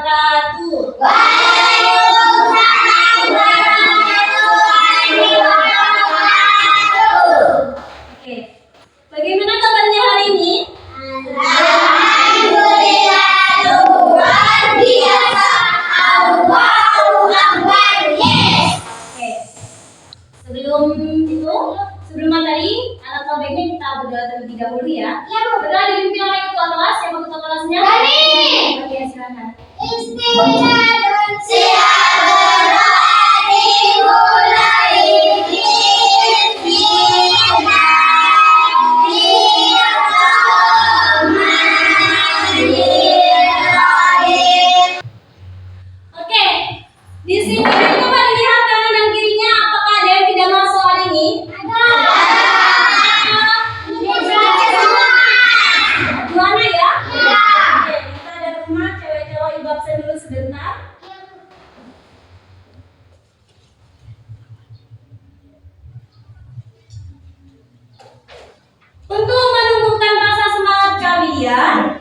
wabarakatuh. Waalaikumsalam warahmatullahi wabarakatuh. Oke, bagaimana kabarnya hari ini? Alhamdulillah, luar biasa. Allahu Akbar. Yes. Oke, sebelum materi, alangkah baiknya kita berdoa terlebih dahulu ya. Berdoa dipimpin oleh ketua kelas. Siapa ketua kelasnya? Kami. Oke, silakan. Oke, di sini coba dilihat kanan dan kirinya. Apakah ada yang tidak masuk hari ini? Duana ya? Oke, kita ada rumah cewek-cewek ibu absen dulu sebentar. Untuk menumbuhkan rasa semangat kalian,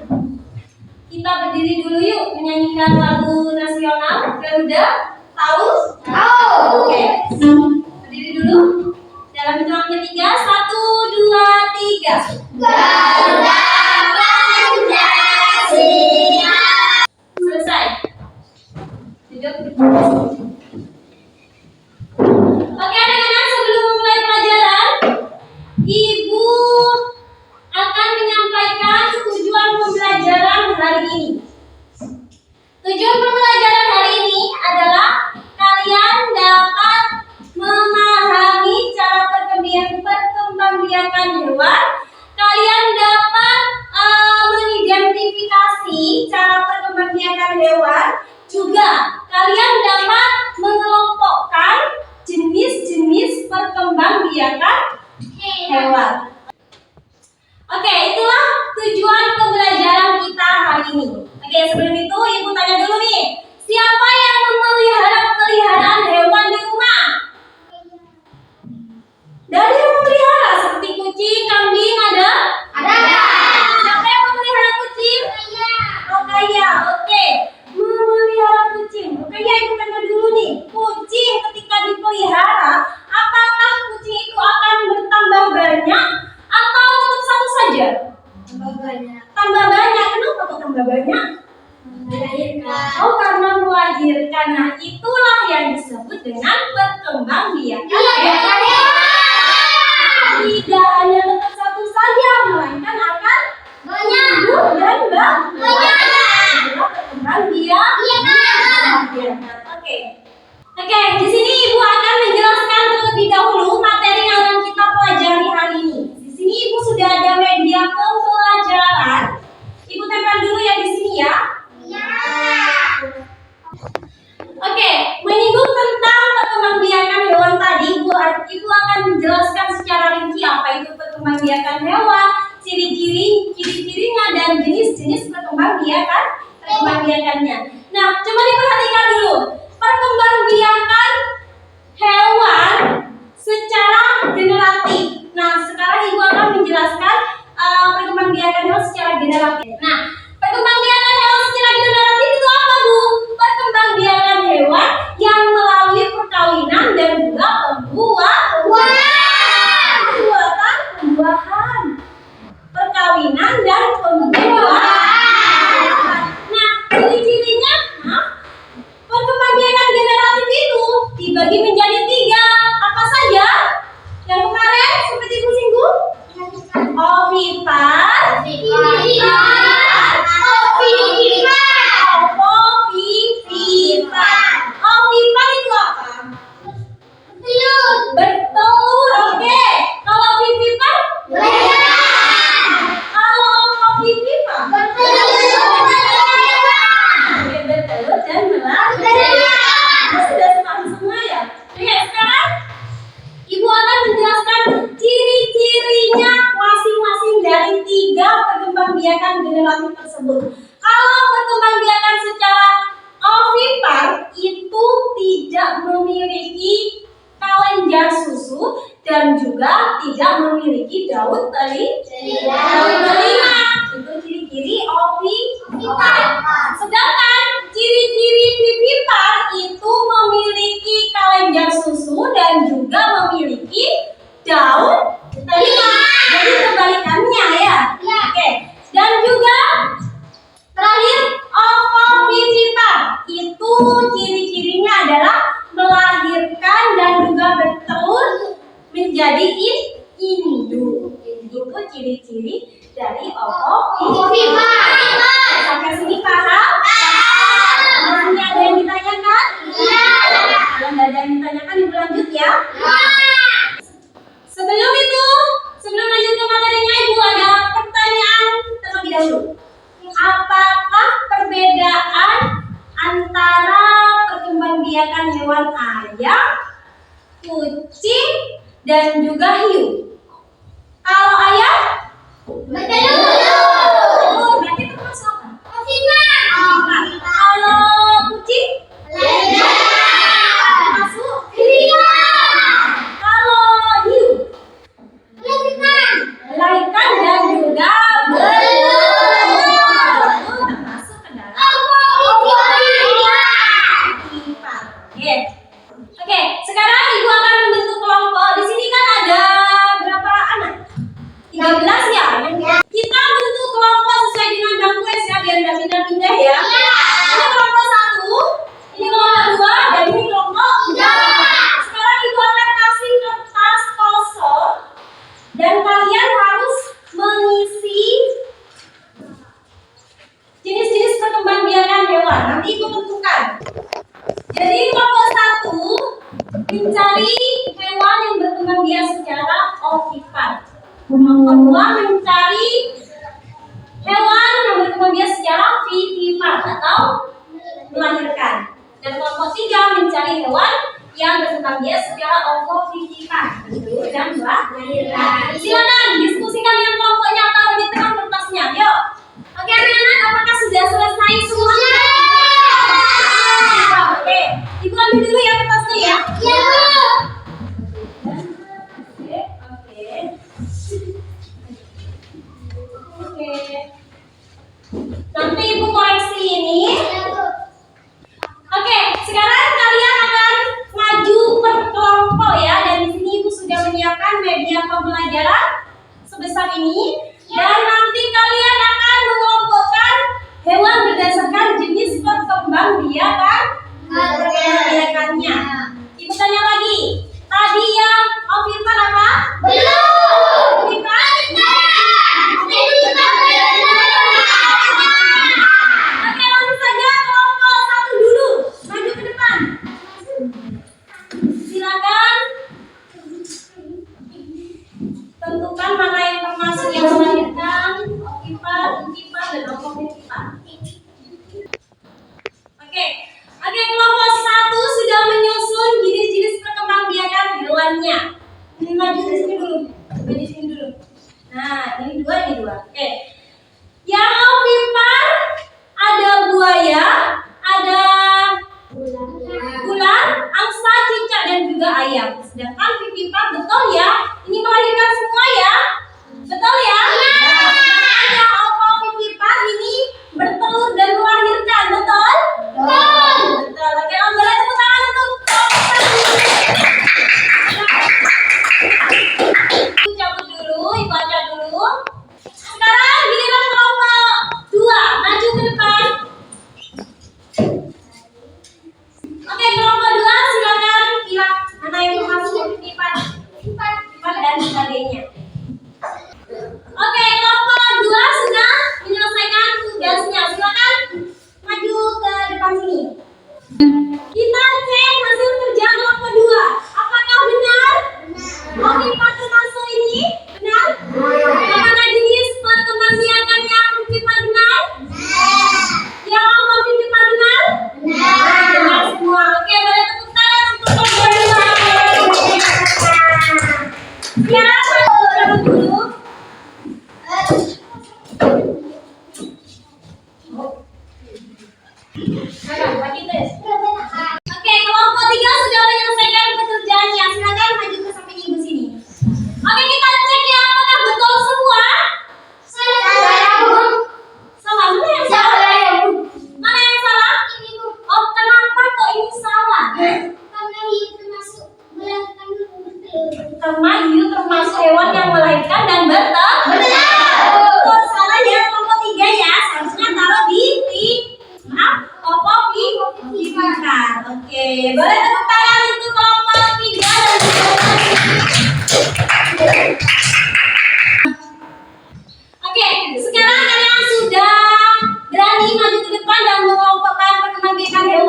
kita berdiri dulu yuk menyanyikan lagu nasional Garuda. Tahu? Tahu. Oke. Berdiri dulu. Dalam hitungan ketiga, 1, 2, 3. Garuda Pancasila. Selesai. Duduk. Oke, anak-anak, sebelum memulai pelajaran, Ibu akan menyampaikan tujuan pembelajaran hari ini. Tujuan pembelajaran hari ini adalah kalian dapat memahami cara perkembangbiakan hewan. Kalian dapat mengidentifikasi cara perkembangbiakan hewan. Juga kalian dapat mengelompokkan jenis-jenis perkembangbiakan hewan. Oke, itulah tujuan pembelajaran kita hari ini. Oke, sebelum itu Ibu tanya dulu nih, siapa yang memelihara peliharaan hewan di rumah? Dari yang memelihara seperti kucing, kambing ada? Ada. Siapa yang memelihara kucing? Rokaya. Oke, memelihara kucing. Rokaya, Ibu tanya dulu nih, kucing ketika dipelihara, apakah kucing itu akan bertambah banyak atau tetap satu saja? Tambah banyak. Kenapa kok tambah banyak? Oh, karena melahirkan. Nah, itulah yang disebut dengan perkembangbiakan hewan. Tidak hanya tetap satu saja, melainkan akan tumbuh dan banyak. Itulah perkembangbiakan. Oke. Oke, di sini Ibu akan menjelaskan terlebih dahulu materi yang akan kita pelajari hari ini. Di sini Ibu sudah ada media pembelajaran. Ibu tempel dulu ya di sini ya. Oke, menyinggung tentang perkembangbiakan hewan tadi, Ibu akan menjelaskan secara rinci apa itu perkembangbiakan hewan, ciri-cirinya dan jenis-jenis perkembangbiakannya. Nah, coba diperhatikan dulu. Perkembangbiakan hewan secara generatif. Nah, sekarang Ibu akan menjelaskan perkembangbiakan hewan secara generatif. Nah, perkembangbiakan hewan secara generatif itu apa, Bu? Perkembangbiakan hewan yang melalui perkawinan dan juga pembuahan. Perkawinan dan pembuahan. Nah, ciri-cirinya, perkembangbiakan generatif itu dibagi menjadi 3. Apa saja? Yang kemarin seperti Ibu singgung? Ovipar, ovipar itu apa? Bertelur. Oke. Kalau vivipar? Kalau ovipar? Oke, bertelur dan melahirkan. Sudah sepaham semua ya? Oke, sekarang Ibu akan menjelaskan ciri-cirinya masing-masing dari 3 perkembangbiakan generatif tersebut. Kalau perkembangbiakan secara ovipar itu tidak memiliki kelenjar susu dan juga tidak memiliki daun telinga. Itu ciri-ciri ovipar. Sedangkan ciri ciri-ciri vivipar itu memiliki kelenjar susu dan juga memiliki daun terima. Jadi kebalikannya ya. Oke. Dan juga terakhir ovovivipar itu ciri-cirinya adalah melahirkan dan juga bertelur menjadi induk. Itu ciri-ciri dari ovovivipar. Sampai sini paham? Masih ada yang ditanyakan? Kalau nggak ada yang ditanyakan, ibu lanjut ya. Sebelum lanjut ke materinya, ibu ada pertanyaan terlebih dahulu. Apakah perbedaan antara perkembangbiakan hewan ayam, kucing, dan juga hiu? Kalau ayam, Betul. berarti termasuk apa? Kalau kucing, termasuk. Kalau hiu, melahirkan dan juga bertelur, termasuk ke dalam vivipar. Oke, sekarang ibu akan membentuk kelompok. Di sini kan ada berapa anak? 13 ya. Kita bentuk kelompok sesuai dengan bangku ya, biar nggak pindah-pindah ya. Ini kelompok 1, ini kelompok 2, dan ini kelompok 3. Sekarang ibu akan kasih kertas kosong dan kalian harus mengisi jenis-jenis perkembangbiakan hewan. Nanti ibu tentukan. Jadi kelompok 1 mencari hewan yang berkembang biak secara ovipar. Kelompok 2 mencari hewan yang berkembang biak secara vivipar atau melahirkan. Dan kelompok 3 mencari hewan yang berkembang biak secara ovovivipar dan melahirkan. Silakan diskusikan dengan kelompoknya atau lebih terang kertasnya. Yuk. Oke anak-anak, apakah sudah selesai semuanya? Oke, ibu ambil dulu ya kertasnya ya. Oke. Nanti ibu koreksi ini. Oke, sekarang kalian akan maju per kelompok ya. Dan di sini ibu sudah menyiapkan media pembelajaran sebesar ini. Dan nanti kalian akan mengelompokkan hewan berdasarkan jenis perkembangbiakannya. Ibu tanya lagi. Tadi yang ovipar apa? Ovipar? Oke, langsung saja kelompok 1 dulu. Maju ke depan. Silakan tentukan mana yang termasuk yang melahirkan, ovipar, vivipar, dan ovovivipar. Oke, kelompok 1 sudah menyusun jenis-jenis perkembangbiakan hewannya. Maju di sini dulu. Nah, ini dua. Oke. Yang ovipar ada buaya, ada ular, angsa, cicak, dan juga ayam. Sedangkan vivipar betul ya? Ini melahirkan semua ya? Betul ya? Ada ovovivipar ini bertelur dan melahirkan, betul? Betul. Oke, om boleh tepuk tangan untuk cabut dulu, ibu baca dulu. Sekarang giliran kelompok 2, maju ke depan. Oke, kelompok 2 silakan pilih mana yang termasuk vivipar dan sebagainya. Oke, kelompok 2 sudah menyelesaikan tugasnya. Silakan maju ke depan sini. Kita cek hasil kerja kelompok 2. Apakah benar ovipar termasuk ini? Benar? Apakah jenis perkembangan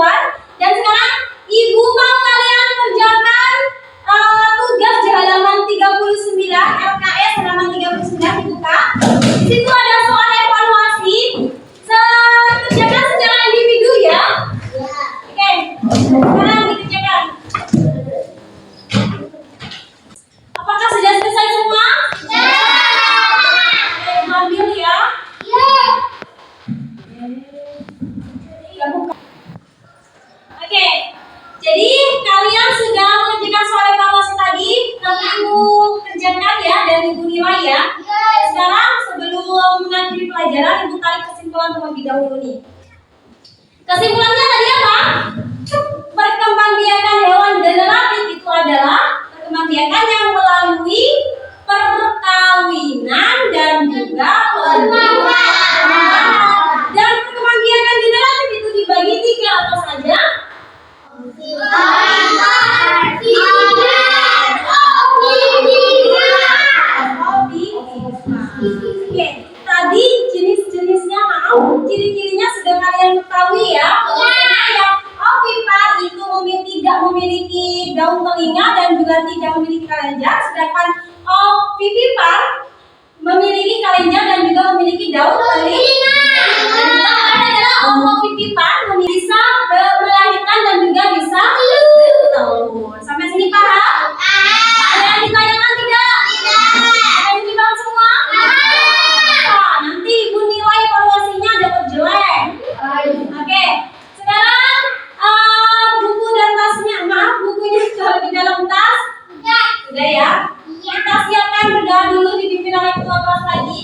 luar. Dan sekarang Ibu mau kalian kerjakan tugas di halaman 39, LKS halaman 39 dibuka. Di situ ada soal evaluasi. Kerjakan secara individu ya. Oke, sekarang dikerjakan. Apakah sudah selesai semua? Oke, ambil ya. Ya, buka. Oke, jadi kalian sudah mengerjakan soal evaluasi tadi. Nanti Ibu kerjakan ya dan Ibu nilai ya. Sekarang sebelum mengakhiri pelajaran, Ibu tarik kesimpulan terlebih dahulu nih. Kesimpulannya tadi apa? Perkembangbiakan hewan generatif itu adalah perkembangbiakan yang melalui perkawinan dan juga perkembangan. Dan perkembangbiakan generatif itu dibagi 3 apa saja? Oke, tadi jenis-jenisnya ciri-cirinya sudah kalian ketahui ya. Yang ovipar itu tidak memiliki daun telinga dan juga tidak memiliki kelenjar, sedangkan ovivipar memiliki kelenjar dan juga memiliki daun telinga. Dan kita adalah ovivipar bisa melahirkan dan juga bisa bertelur. Sampai sini paham? Ada yang ditanyakan tidak? Ada yang dipaham semua? Nanti Ibu nilai evaluasinya dapat jelek. Oke, sekarang buku dan tasnya, bukunya sudah di dalam tas. Sudah ya? Kita siapkan berdoa dulu dipimpin oleh ketua kelas lagi.